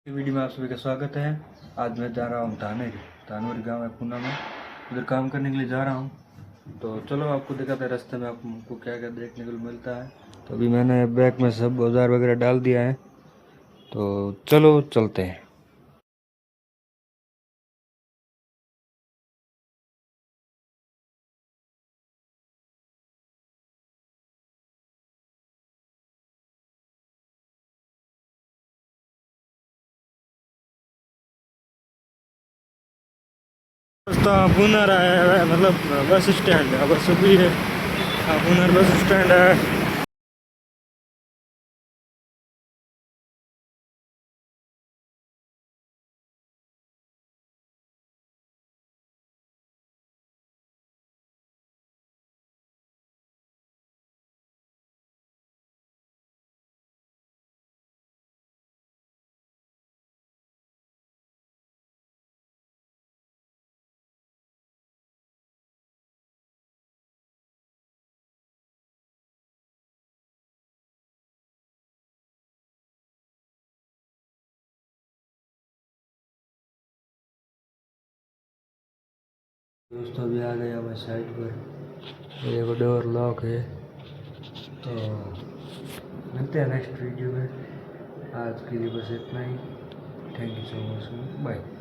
Video में आप सभी का स्वागत है। आज मैं जा रहा हूँ तानूर गांव है पूना में, उधर काम करने के लिए जा रहा हूँ। तो चलो आपको दिखाते हैं रास्ते में आपको क्या क्या देखने को मिलता है। तो अभी मैंने बैग में सब औजार वगैरह डाल दिया है, तो चलो चलते हैं। दोस्तों पुनर है, मतलब बस स्टैंड है, बस भी है। पुनर बस स्टैंड है। दोस्तों अभी आ गए हमारे साइड पर, ये डोर लॉक है। तो मिलते हैं नेक्स्ट वीडियो में। आज के लिए बस इतना ही। Thank you so much, bye.